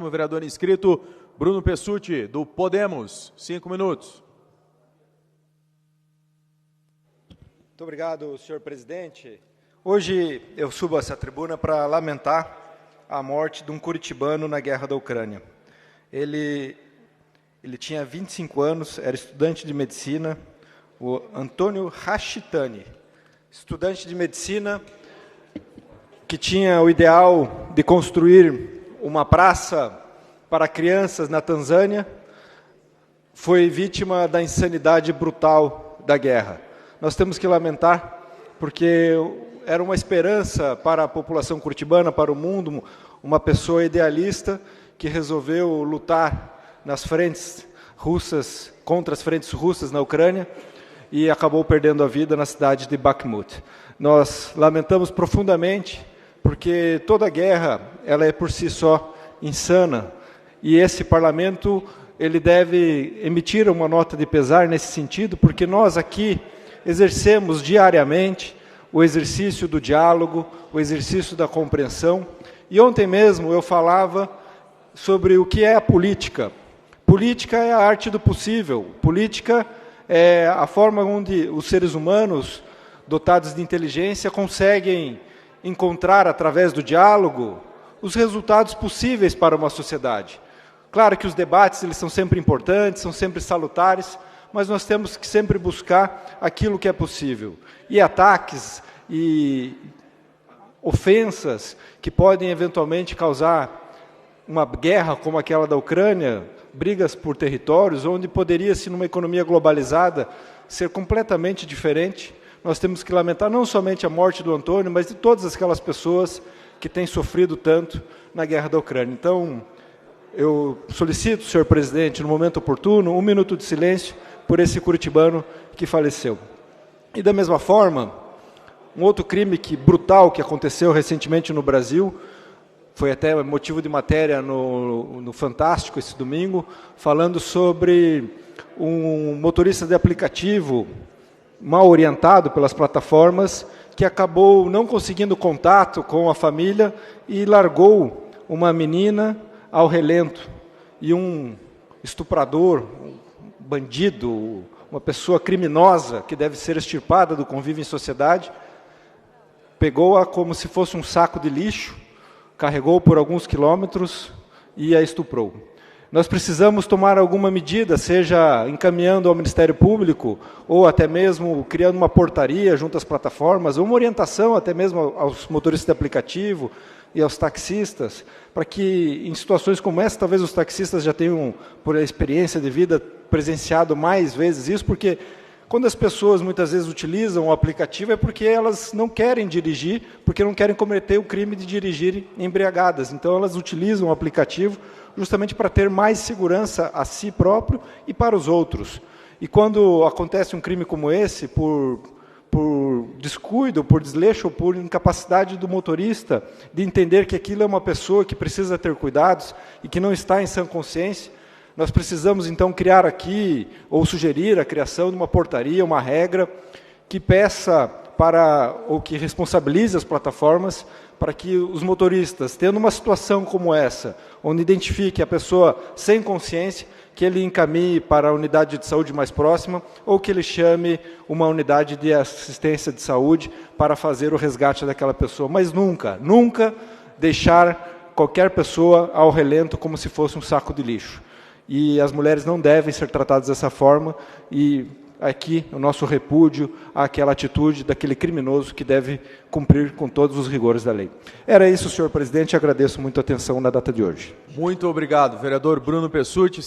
Próximo vereador inscrito, Bruno Pessutti, do Podemos. 5 minutos. Muito obrigado, senhor presidente. Hoje eu subo a essa tribuna para lamentar a morte de um curitibano na guerra da Ucrânia. Ele tinha 25 anos, era estudante de medicina, o Antônio Rachitani, estudante de medicina que tinha o ideal de construir uma praça para crianças na Tanzânia, foi vítima da insanidade brutal da guerra. Nós temos que lamentar, porque era uma esperança para a população curitibana, para o mundo, uma pessoa idealista que resolveu lutar nas frentes russas, contra as frentes russas na Ucrânia, e acabou perdendo a vida na cidade de Bakhmut. Nós lamentamos profundamente, porque toda guerra ela é por si só insana, e esse parlamento ele deve emitir uma nota de pesar nesse sentido, porque nós aqui exercemos diariamente o exercício do diálogo, o exercício da compreensão. E ontem mesmo eu falava sobre o que é a política. Política é a arte do possível. Política é a forma onde os seres humanos, dotados de inteligência, conseguem encontrar, através do diálogo, os resultados possíveis para uma sociedade. Claro que os debates eles são sempre importantes, são sempre salutares, mas nós temos que sempre buscar aquilo que é possível. E ataques e ofensas que podem eventualmente causar uma guerra como aquela da Ucrânia, brigas por territórios, onde poderia-se, numa economia globalizada, ser completamente diferente. Nós temos que lamentar não somente a morte do Antônio, mas de todas aquelas pessoas que têm sofrido tanto na guerra da Ucrânia. Então, eu solicito, senhor presidente, no momento oportuno, 1 minuto de silêncio por esse curitibano que faleceu. E da mesma forma, um outro crime brutal que aconteceu recentemente no Brasil, foi até motivo de matéria no Fantástico esse domingo, falando sobre um motorista de aplicativo mal orientado pelas plataformas, que acabou não conseguindo contato com a família e largou uma menina ao relento. E um estuprador, bandido, uma pessoa criminosa que deve ser extirpada do convívio em sociedade, pegou-a como se fosse um saco de lixo, carregou por alguns quilômetros e a estuprou. Nós precisamos tomar alguma medida, seja encaminhando ao Ministério Público, ou até mesmo criando uma portaria junto às plataformas, ou uma orientação até mesmo aos motoristas de aplicativo e aos taxistas, para que em situações como essa, talvez os taxistas já tenham, por experiência de vida, presenciado mais vezes isso, porque quando as pessoas muitas vezes utilizam o aplicativo é porque elas não querem dirigir, porque não querem cometer o crime de dirigir embriagadas. Então elas utilizam o aplicativo justamente para ter mais segurança a si próprio e para os outros. E quando acontece um crime como esse, por descuido, por desleixo ou por incapacidade do motorista de entender que aquilo é uma pessoa que precisa ter cuidados e que não está em sã consciência, nós precisamos, então, criar aqui, ou sugerir a criação de uma portaria, uma regra, que peça para, ou que responsabilize as plataformas, para que os motoristas, tendo uma situação como essa, onde identifique a pessoa sem consciência, que ele encaminhe para a unidade de saúde mais próxima, ou que ele chame uma unidade de assistência de saúde para fazer o resgate daquela pessoa. Mas nunca, nunca deixar qualquer pessoa ao relento como se fosse um saco de lixo. E as mulheres não devem ser tratadas dessa forma, e aqui o nosso repúdio àquela atitude daquele criminoso que deve cumprir com todos os rigores da lei. Era isso, senhor presidente, agradeço muito a atenção na data de hoje. Muito obrigado, vereador Bruno Pessutti.